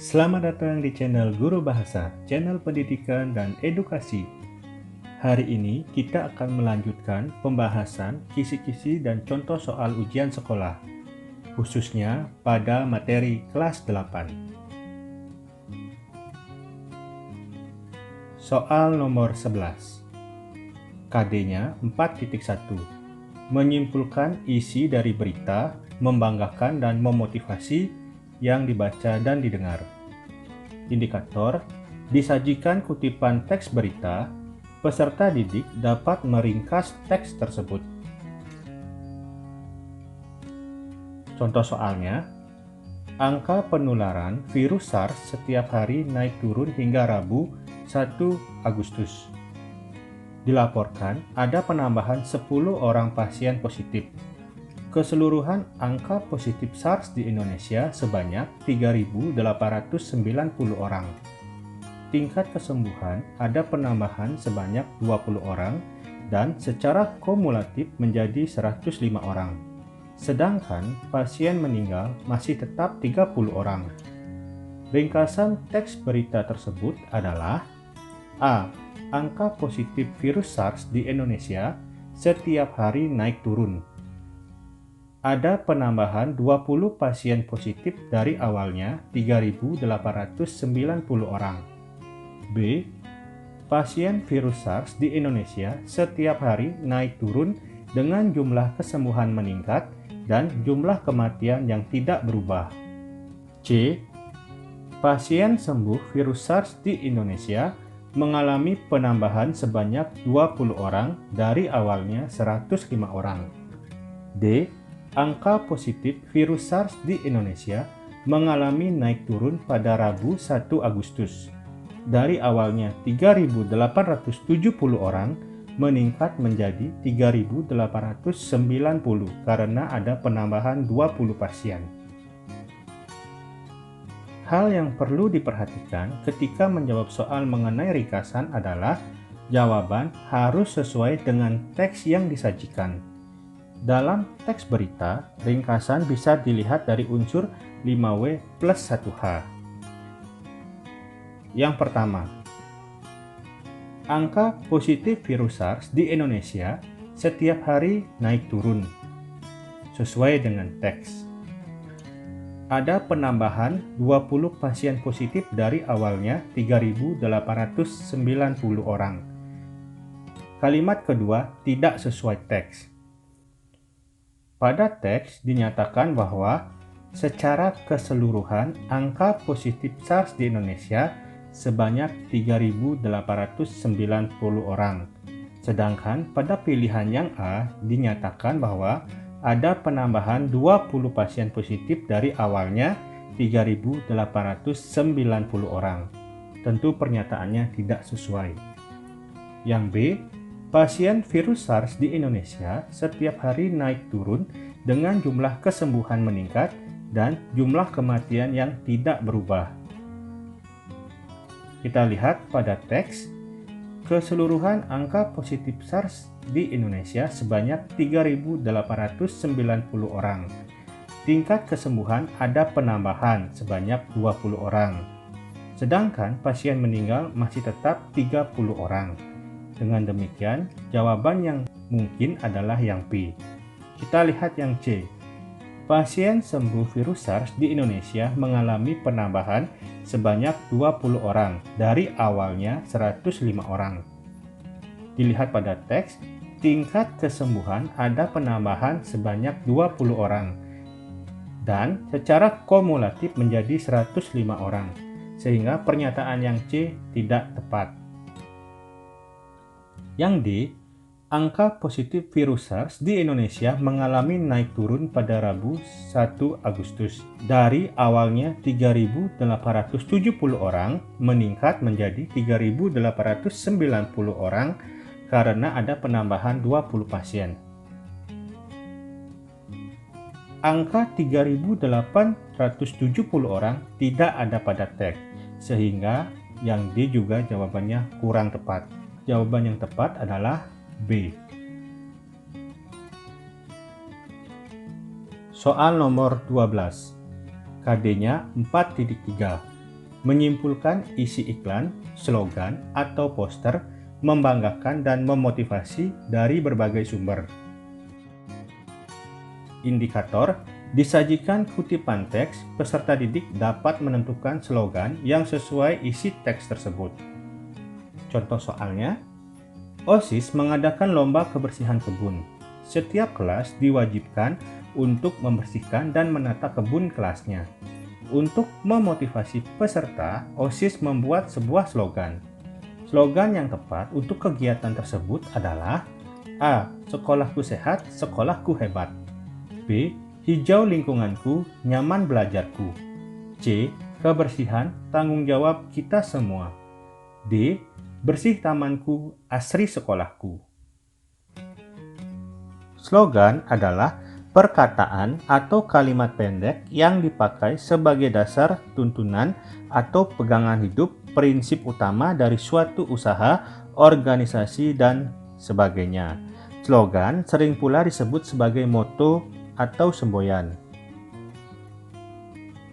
Selamat datang di channel Guru Bahasa, channel pendidikan dan edukasi. Hari ini kita akan melanjutkan pembahasan kisi-kisi dan contoh soal ujian sekolah, khususnya pada materi kelas 8. Soal nomor 11. KD-nya 4.1. Menyimpulkan isi dari berita, membanggakan dan memotivasi yang dibaca dan didengar. Indikator, disajikan kutipan teks berita, peserta didik dapat meringkas teks tersebut. Contoh soalnya, angka penularan virus SARS setiap hari naik turun hingga Rabu 1 Agustus. Dilaporkan ada penambahan 10 orang pasien positif. Keseluruhan angka positif SARS di Indonesia sebanyak 3.890 orang. Tingkat kesembuhan ada penambahan sebanyak 20 orang dan secara kumulatif menjadi 105 orang. Sedangkan pasien meninggal masih tetap 30 orang. Ringkasan teks berita tersebut adalah: A. Angka positif virus SARS di Indonesia setiap hari naik turun. Ada penambahan 20 pasien positif dari awalnya 3.890 orang. B. Pasien virus SARS di Indonesia setiap hari naik turun dengan jumlah kesembuhan meningkat dan jumlah kematian yang tidak berubah. C. Pasien sembuh virus SARS di Indonesia mengalami penambahan sebanyak 20 orang dari awalnya 105 orang. D. Angka positif virus SARS di Indonesia mengalami naik turun pada Rabu 1 Agustus. Dari awalnya 3.870 orang meningkat menjadi 3.890 karena ada penambahan 20 pasien. Hal yang perlu diperhatikan ketika menjawab soal mengenai ringkasan adalah jawaban harus sesuai dengan teks yang disajikan. Dalam teks berita, ringkasan bisa dilihat dari unsur 5W plus 1H. Yang pertama, angka positif virus SARS di Indonesia setiap hari naik turun. Sesuai dengan teks. Ada penambahan 20 pasien positif dari awalnya 3.890 orang. Kalimat kedua tidak sesuai teks. Pada teks dinyatakan bahwa secara keseluruhan angka positif SARS di Indonesia sebanyak 3.890 orang. Sedangkan pada pilihan yang A dinyatakan bahwa ada penambahan 20 pasien positif dari awalnya 3.890 orang. Tentu pernyataannya tidak sesuai. Yang B, pasien virus SARS di Indonesia setiap hari naik turun dengan jumlah kesembuhan meningkat dan jumlah kematian yang tidak berubah. Kita lihat pada teks, keseluruhan angka positif SARS di Indonesia sebanyak 3.890 orang. Tingkat kesembuhan ada penambahan sebanyak 20 orang. Sedangkan pasien meninggal masih tetap 30 orang. Dengan demikian, jawaban yang mungkin adalah yang B. Kita lihat yang C. Pasien sembuh virus SARS di Indonesia mengalami penambahan sebanyak 20 orang dari awalnya 105 orang. Dilihat pada teks, tingkat kesembuhan ada penambahan sebanyak 20 orang dan secara kumulatif menjadi 105 orang, sehingga pernyataan yang C tidak tepat. Yang D, angka positif virus SARS di Indonesia mengalami naik turun pada Rabu 1 Agustus. Dari awalnya 3.870 orang meningkat menjadi 3.890 orang karena ada penambahan 20 pasien. Angka 3.870 orang tidak ada pada teks, sehingga yang D juga jawabannya kurang tepat. Jawaban yang tepat adalah B. Soal nomor 12. KD-nya 4.3. menyimpulkan isi iklan, slogan, atau poster, membanggakan dan memotivasi dari berbagai sumber. Indikator, disajikan kutipan teks, peserta didik dapat menentukan slogan yang sesuai isi teks tersebut. Contoh soalnya, OSIS mengadakan lomba kebersihan kebun. Setiap kelas diwajibkan untuk membersihkan dan menata kebun kelasnya. Untuk memotivasi peserta, OSIS membuat sebuah slogan. Slogan yang tepat untuk kegiatan tersebut adalah A. Sekolahku sehat, sekolahku hebat. B. Hijau lingkunganku, nyaman belajarku. C. Kebersihan, tanggung jawab kita semua. D. Bersih tamanku, asri sekolahku. Slogan adalah perkataan atau kalimat pendek yang dipakai sebagai dasar tuntunan atau pegangan hidup, prinsip utama dari suatu usaha, organisasi, dan sebagainya. Slogan sering pula disebut sebagai moto atau semboyan.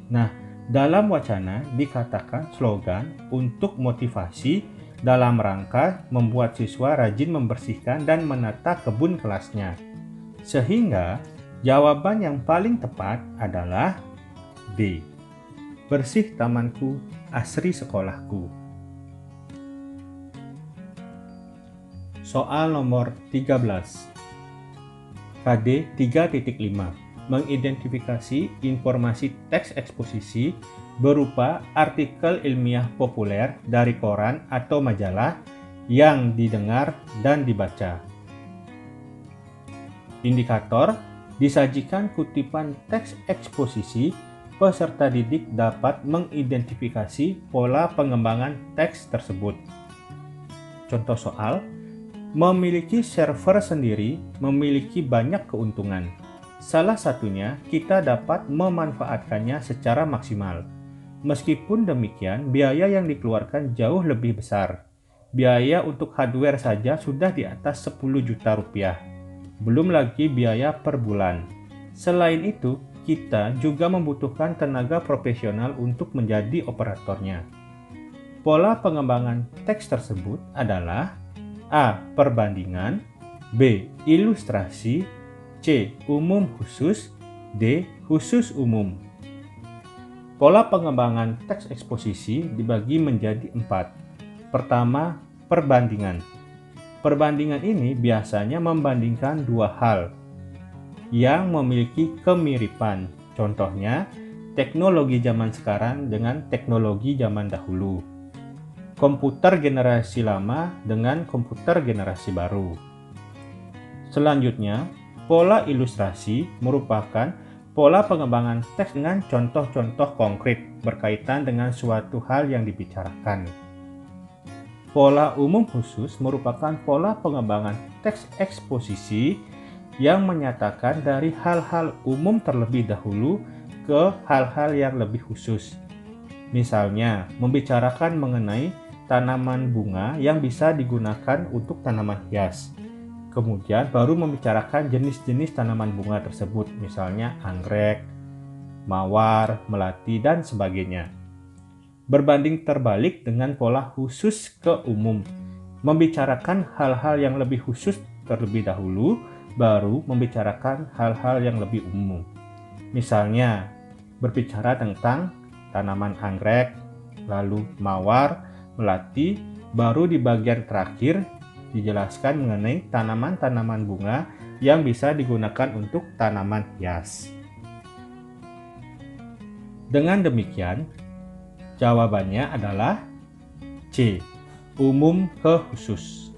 Nah, dalam wacana dikatakan slogan untuk motivasi dalam rangka membuat siswa rajin membersihkan dan menata kebun kelasnya. Sehingga jawaban yang paling tepat adalah D. Bersih tamanku, asri sekolahku. Soal nomor 13. KD 3.5 mengidentifikasi informasi teks eksposisi berupa artikel ilmiah populer dari koran atau majalah yang didengar dan dibaca. Indikator, disajikan kutipan teks eksposisi, peserta didik dapat mengidentifikasi pola pengembangan teks tersebut. Contoh soal, memiliki server sendiri memiliki banyak keuntungan. Salah satunya, kita dapat memanfaatkannya secara maksimal. Meskipun demikian, biaya yang dikeluarkan jauh lebih besar. Biaya untuk hardware saja sudah di atas 10 juta rupiah. Belum lagi biaya per bulan. Selain itu, kita juga membutuhkan tenaga profesional untuk menjadi operatornya. Pola pengembangan teks tersebut adalah A. Perbandingan, B. Ilustrasi, C. Umum khusus, D. Khusus umum. Pola pengembangan teks eksposisi dibagi menjadi 4. Pertama, perbandingan. Perbandingan ini biasanya membandingkan dua hal yang memiliki kemiripan. Contohnya, teknologi zaman sekarang dengan teknologi zaman dahulu. Komputer generasi lama dengan komputer generasi baru. Selanjutnya, pola ilustrasi merupakan pola pengembangan teks dengan contoh-contoh konkret berkaitan dengan suatu hal yang dibicarakan. Pola umum khusus merupakan pola pengembangan teks eksposisi yang menyatakan dari hal-hal umum terlebih dahulu ke hal-hal yang lebih khusus. Misalnya, membicarakan mengenai tanaman bunga yang bisa digunakan untuk tanaman hias. Kemudian baru membicarakan jenis-jenis tanaman bunga tersebut, misalnya anggrek, mawar, melati, dan sebagainya. Berbanding terbalik dengan pola khusus ke umum, membicarakan hal-hal yang lebih khusus terlebih dahulu, baru membicarakan hal-hal yang lebih umum. Misalnya, berbicara tentang tanaman anggrek, lalu mawar, melati, baru di bagian terakhir dijelaskan mengenai tanaman-tanaman bunga yang bisa digunakan untuk tanaman hias. Dengan demikian, jawabannya adalah C. Umum ke khusus.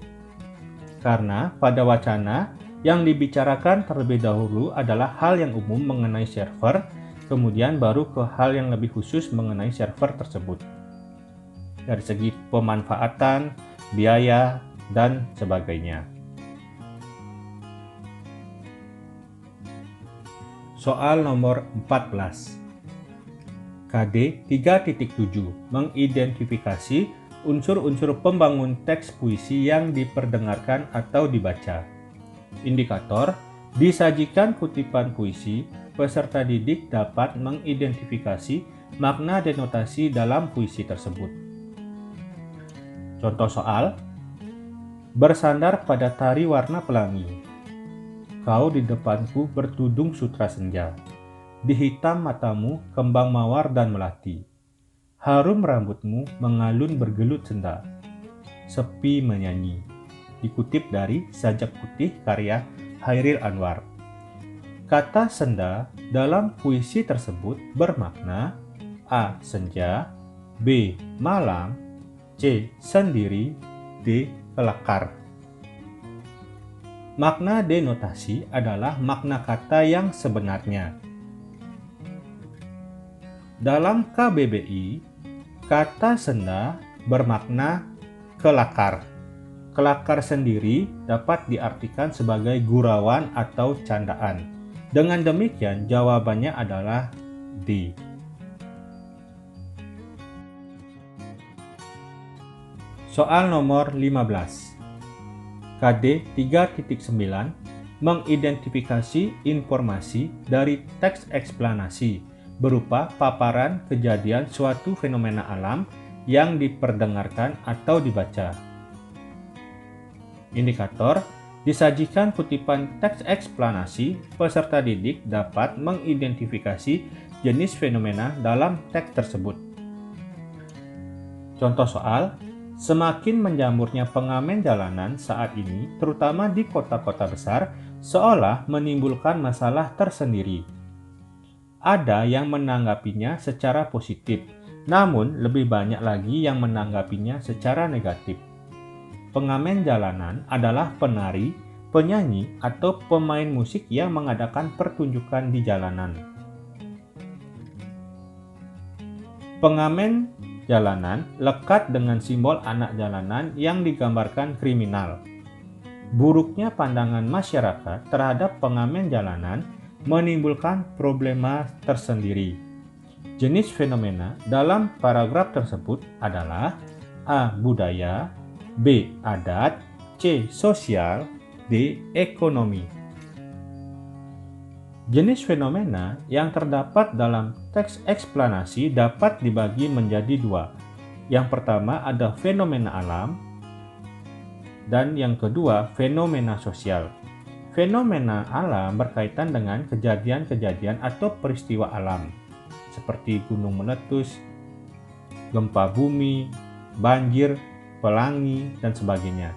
Karena pada wacana yang dibicarakan terlebih dahulu adalah hal yang umum mengenai server, kemudian baru ke hal yang lebih khusus mengenai server tersebut. Dari segi pemanfaatan, biaya, dan sebagainya. Soal nomor 14. KD 3.7 mengidentifikasi unsur-unsur pembangun teks puisi yang diperdengarkan atau dibaca. Indikator, disajikan kutipan puisi, peserta didik dapat mengidentifikasi makna denotasi dalam puisi tersebut. Contoh soal, bersandar pada tari warna pelangi, kau di depanku bertudung sutra senja, di hitam matamu kembang mawar dan melati, harum rambutmu mengalun bergelut senda, sepi menyanyi. Dikutip dari Sajak Putih karya Hairil Anwar. Kata senda dalam puisi tersebut bermakna A. Senja, B. Malam, C. Sendiri, D. Kelakar. Makna denotasi adalah makna kata yang sebenarnya. Dalam KBBI, kata senda bermakna kelakar. Kelakar sendiri dapat diartikan sebagai gurauan atau candaan. Dengan demikian, jawabannya adalah D. Soal nomor 15. KD 3.9 mengidentifikasi informasi dari teks eksplanasi berupa paparan kejadian suatu fenomena alam yang diperdengarkan atau dibaca. Indikator, disajikan kutipan teks eksplanasi, peserta didik dapat mengidentifikasi jenis fenomena dalam teks tersebut. Contoh soal, semakin menjamurnya pengamen jalanan saat ini, terutama di kota-kota besar, seolah menimbulkan masalah tersendiri. Ada yang menanggapinya secara positif, namun lebih banyak lagi yang menanggapinya secara negatif. Pengamen jalanan adalah penari, penyanyi, atau pemain musik yang mengadakan pertunjukan di jalanan. Pengamen jalanan lekat dengan simbol anak jalanan yang digambarkan kriminal. Buruknya pandangan masyarakat terhadap pengamen jalanan menimbulkan problema tersendiri. Jenis fenomena dalam paragraf tersebut adalah A. Budaya, B. Adat, C. Sosial, D. Ekonomi. Jenis fenomena yang terdapat dalam teks eksplanasi dapat dibagi menjadi dua. Yang pertama ada fenomena alam, dan yang kedua fenomena sosial. Fenomena alam berkaitan dengan kejadian-kejadian atau peristiwa alam, seperti gunung meletus, gempa bumi, banjir, pelangi, dan sebagainya.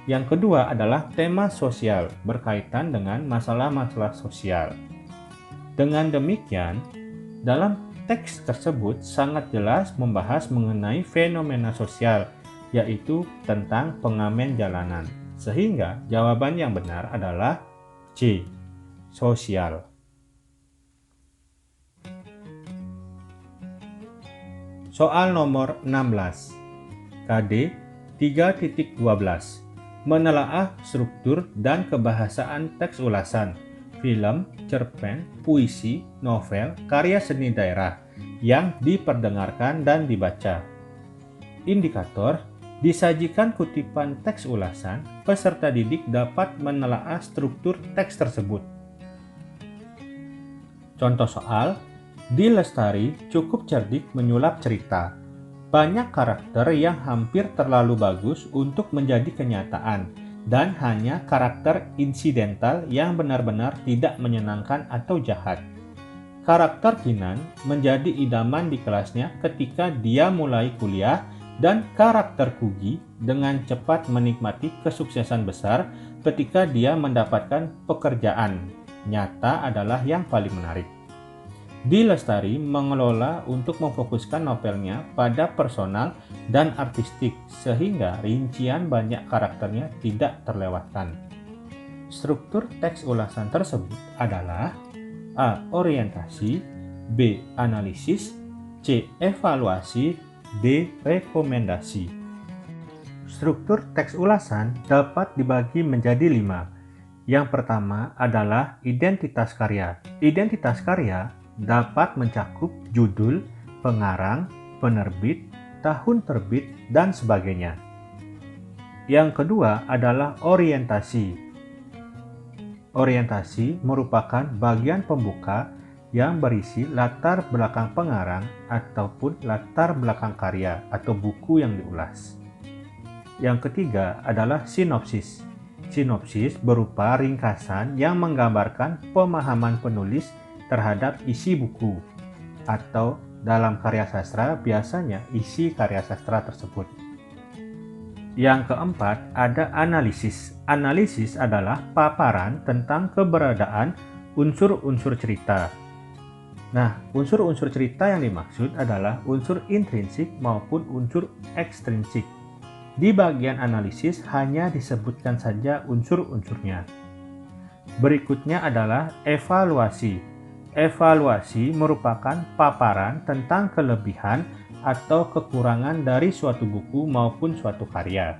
Yang kedua adalah tema sosial, berkaitan dengan masalah-masalah sosial. Dengan demikian, dalam teks tersebut sangat jelas membahas mengenai fenomena sosial, yaitu tentang pengamen jalanan. Sehingga jawaban yang benar adalah C. Sosial. Soal nomor 16. KD 3.12 menelaah struktur dan kebahasaan teks ulasan, film, cerpen, puisi, novel, karya seni daerah yang diperdengarkan dan dibaca. Indikator, disajikan kutipan teks ulasan, peserta didik dapat menelaah struktur teks tersebut. Contoh soal, di Lestari cukup cerdik menyulap cerita. Banyak karakter yang hampir terlalu bagus untuk menjadi kenyataan, dan hanya karakter insidental yang benar-benar tidak menyenangkan atau jahat. Karakter Kinan menjadi idaman di kelasnya ketika dia mulai kuliah, dan karakter Kugi dengan cepat menikmati kesuksesan besar ketika dia mendapatkan pekerjaan. Nyata adalah yang paling menarik. Di Lestari mengelola untuk memfokuskan novelnya pada personal dan artistik sehingga rincian banyak karakternya tidak terlewatkan. Struktur teks ulasan tersebut adalah A. Orientasi, B. Analisis, C. Evaluasi, D. Rekomendasi. Struktur teks ulasan dapat dibagi menjadi 5. Yang pertama adalah identitas karya. Identitas karya dapat mencakup judul, pengarang, penerbit, tahun terbit, dan sebagainya. Yang kedua adalah orientasi. Orientasi merupakan bagian pembuka yang berisi latar belakang pengarang ataupun latar belakang karya atau buku yang diulas. Yang ketiga adalah sinopsis. Sinopsis berupa ringkasan yang menggambarkan pemahaman penulis terhadap isi buku, atau dalam karya sastra biasanya isi karya sastra tersebut. Yang keempat ada analisis. Analisis adalah paparan tentang keberadaan unsur-unsur cerita. Nah, unsur-unsur cerita yang dimaksud adalah unsur intrinsik maupun unsur ekstrinsik. Di bagian analisis hanya disebutkan saja unsur-unsurnya. Berikutnya adalah evaluasi. Evaluasi merupakan paparan tentang kelebihan atau kekurangan dari suatu buku maupun suatu karya.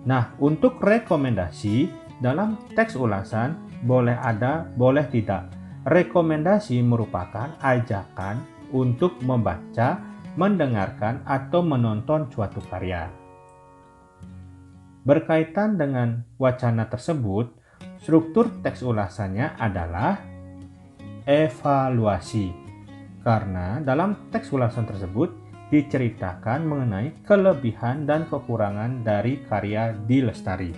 Nah, untuk rekomendasi dalam teks ulasan boleh ada, boleh tidak. Rekomendasi merupakan ajakan untuk membaca, mendengarkan, atau menonton suatu karya. Berkaitan dengan wacana tersebut, struktur teks ulasannya adalah evaluasi. Karena dalam teks ulasan tersebut diceritakan mengenai kelebihan dan kekurangan dari karya D. Lestari.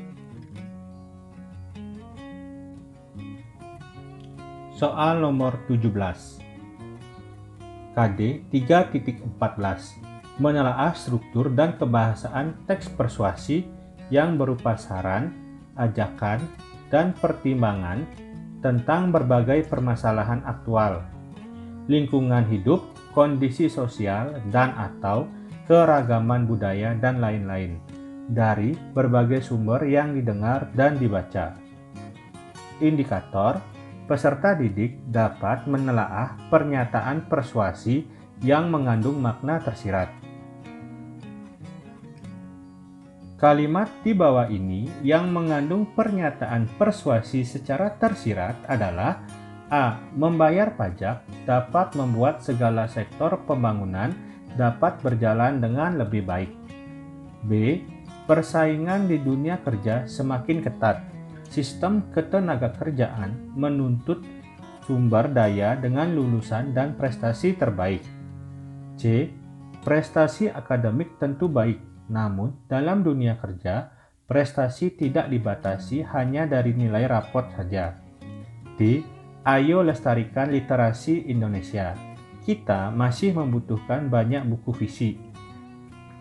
Soal nomor 17. KD 3.14 menelaah struktur dan kebahasaan teks persuasi yang berupa saran, ajakan, dan pertimbangan tentang berbagai permasalahan aktual, lingkungan hidup, kondisi sosial, dan/atau keragaman budaya, dan lain-lain dari berbagai sumber yang didengar dan dibaca. Indikator: peserta didik dapat menelaah pernyataan persuasi yang mengandung makna tersirat. Kalimat di bawah ini yang mengandung pernyataan persuasi secara tersirat adalah: A. Membayar pajak dapat membuat segala sektor pembangunan dapat berjalan dengan lebih baik. B. Persaingan di dunia kerja semakin ketat. Sistem ketenagakerjaan menuntut sumber daya dengan lulusan dan prestasi terbaik. C. Prestasi akademik tentu baik, namun dalam dunia kerja, prestasi tidak dibatasi hanya dari nilai rapot saja. D. Ayo lestarikan literasi Indonesia. Kita masih membutuhkan banyak buku fisik.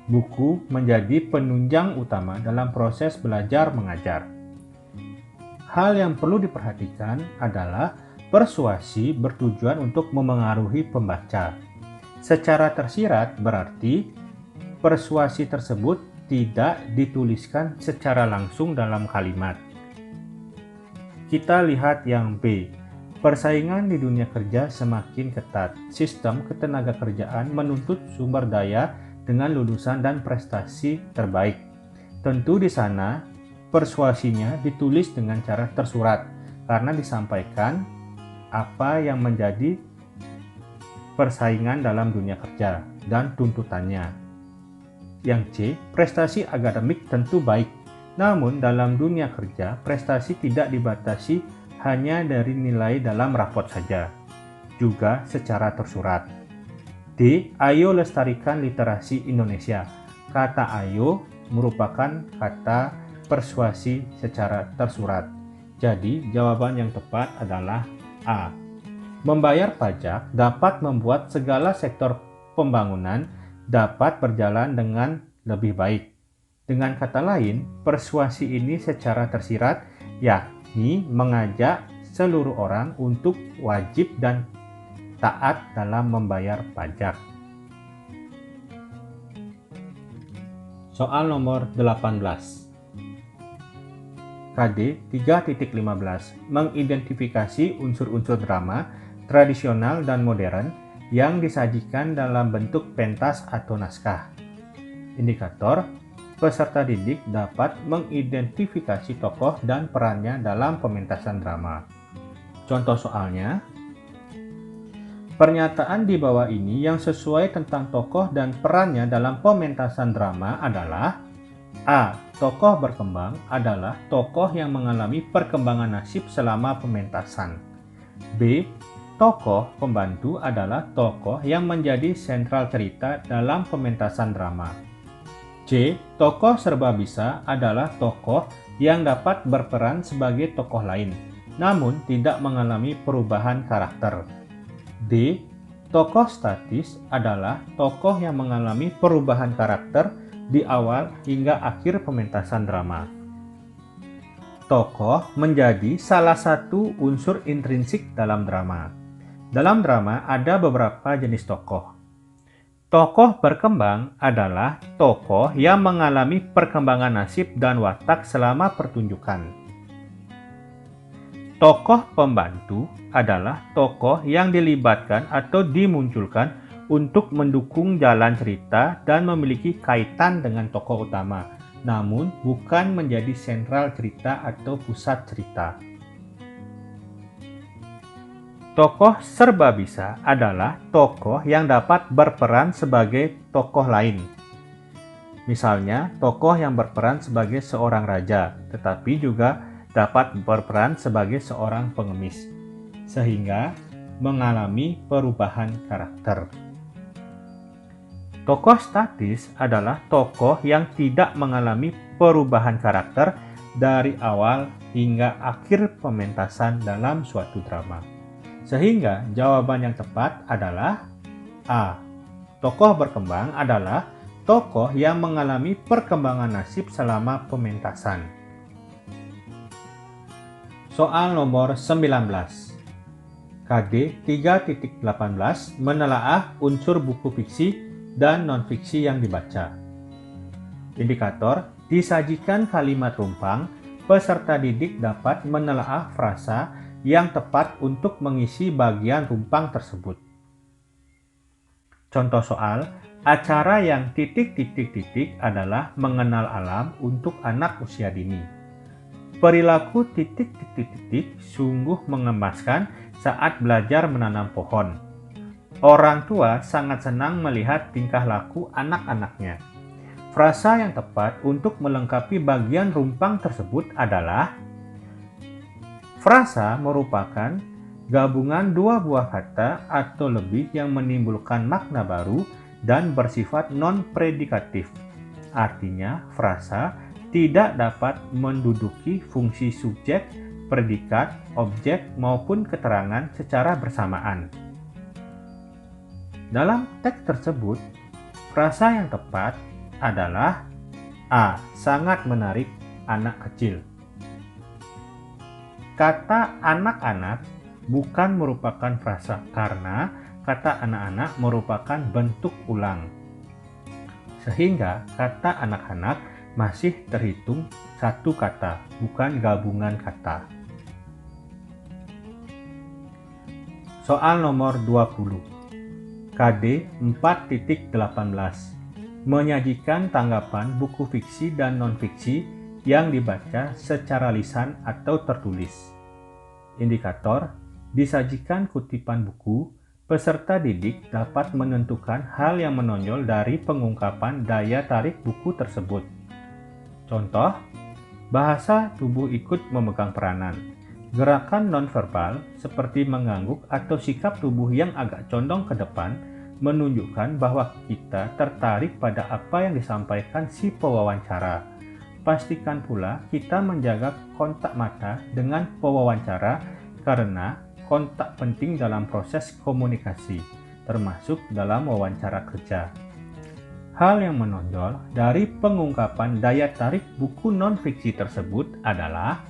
Buku menjadi penunjang utama dalam proses belajar mengajar. Hal yang perlu diperhatikan adalah persuasi bertujuan untuk memengaruhi pembaca. Secara tersirat berarti persuasi tersebut tidak dituliskan secara langsung dalam kalimat. Kita lihat yang B. Persaingan di dunia kerja semakin ketat. Sistem ketenagakerjaan menuntut sumber daya dengan lulusan dan prestasi terbaik. Tentu di sana persuasinya ditulis dengan cara tersurat karena disampaikan apa yang menjadi persaingan dalam dunia kerja dan tuntutannya. Yang C, prestasi akademik tentu baik, namun dalam dunia kerja prestasi tidak dibatasi hanya dari nilai dalam rapot saja, juga secara tersurat. D, ayo lestarikan literasi Indonesia. Kata ayo merupakan kata persuasi secara tersurat. Jadi, jawaban yang tepat adalah A. Membayar pajak dapat membuat segala sektor pembangunan dapat berjalan dengan lebih baik. Dengan kata lain, persuasi ini secara tersirat yakni mengajak seluruh orang untuk wajib dan taat dalam membayar pajak. Soal nomor 18. KD 3.15 mengidentifikasi unsur-unsur drama tradisional dan modern yang disajikan dalam bentuk pentas atau naskah. Indikator: peserta didik dapat mengidentifikasi tokoh dan perannya dalam pementasan drama. Contoh soalnya, pernyataan di bawah ini yang sesuai tentang tokoh dan perannya dalam pementasan drama adalah: A. Tokoh berkembang adalah tokoh yang mengalami perkembangan nasib selama pementasan. B. Tokoh pembantu adalah tokoh yang menjadi sentral cerita dalam pementasan drama. C. Tokoh serba bisa adalah tokoh yang dapat berperan sebagai tokoh lain, namun tidak mengalami perubahan karakter. D. Tokoh statis adalah tokoh yang mengalami perubahan karakter di awal hingga akhir pementasan drama. Tokoh menjadi salah satu unsur intrinsik dalam drama. Dalam drama ada beberapa jenis tokoh. Tokoh berkembang adalah tokoh yang mengalami perkembangan nasib dan watak selama pertunjukan. Tokoh pembantu adalah tokoh yang dilibatkan atau dimunculkan untuk mendukung jalan cerita dan memiliki kaitan dengan tokoh utama, namun bukan menjadi sentral cerita atau pusat cerita. Tokoh serba bisa adalah tokoh yang dapat berperan sebagai tokoh lain. Misalnya, tokoh yang berperan sebagai seorang raja, tetapi juga dapat berperan sebagai seorang pengemis, sehingga mengalami perubahan karakter. Tokoh statis adalah tokoh yang tidak mengalami perubahan karakter dari awal hingga akhir pementasan dalam suatu drama. Sehingga jawaban yang tepat adalah A. Tokoh berkembang adalah tokoh yang mengalami perkembangan nasib selama pementasan. Soal nomor 19. KD 3.18 menelaah unsur buku fiksi dan non-fiksi yang dibaca. Indikator, disajikan kalimat rumpang, peserta didik dapat menelaah frasa yang tepat untuk mengisi bagian rumpang tersebut. Contoh soal, acara yang ... adalah mengenal alam untuk anak usia dini. Perilaku ... sungguh mengemaskan saat belajar menanam pohon. Orang tua sangat senang melihat tingkah laku anak-anaknya. Frasa yang tepat untuk melengkapi bagian rumpang tersebut adalah: frasa merupakan gabungan dua buah kata atau lebih yang menimbulkan makna baru dan bersifat non-predikatif. Artinya, frasa tidak dapat menduduki fungsi subjek, predikat, objek, maupun keterangan secara bersamaan. Dalam teks tersebut, frasa yang tepat adalah A. Sangat menarik anak kecil. Kata anak-anak bukan merupakan frasa karena kata anak-anak merupakan bentuk ulang. Sehingga kata anak-anak masih terhitung satu kata, bukan gabungan kata. Soal nomor 20. KD 4.18 menyajikan tanggapan buku fiksi dan non-fiksi yang dibaca secara lisan atau tertulis. Indikator, disajikan kutipan buku, peserta didik dapat menentukan hal yang menonjol dari pengungkapan daya tarik buku tersebut. Contoh, bahasa tubuh ikut memegang peranan. Gerakan nonverbal seperti mengangguk atau sikap tubuh yang agak condong ke depan menunjukkan bahwa kita tertarik pada apa yang disampaikan si pewawancara. Pastikan pula kita menjaga kontak mata dengan pewawancara karena kontak penting dalam proses komunikasi, termasuk dalam wawancara kerja. Hal yang menonjol dari pengungkapan daya tarik buku non-fiksi tersebut adalah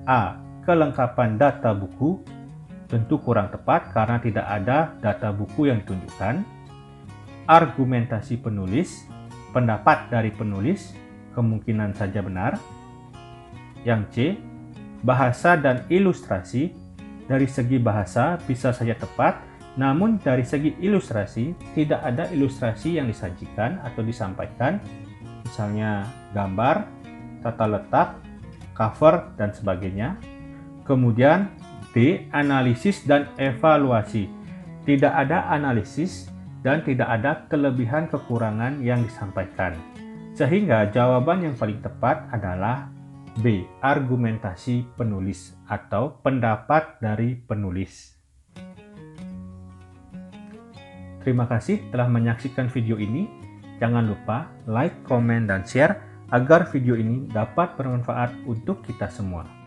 A. Kelengkapan data buku, tentu kurang tepat karena tidak ada data buku yang ditunjukkan. Argumentasi penulis, pendapat dari penulis, kemungkinan saja benar. Yang C, bahasa dan ilustrasi. Dari segi bahasa bisa saja tepat, namun dari segi ilustrasi tidak ada ilustrasi yang disajikan atau disampaikan, misalnya gambar, tata letak, cover, dan sebagainya. Kemudian D, analisis dan evaluasi. Tidak ada analisis dan tidak ada kelebihan kekurangan yang disampaikan. Sehingga jawaban yang paling tepat adalah B. Argumentasi penulis atau pendapat dari penulis. Terima kasih telah menyaksikan video ini. Jangan lupa like, komen, dan share agar video ini dapat bermanfaat untuk kita semua.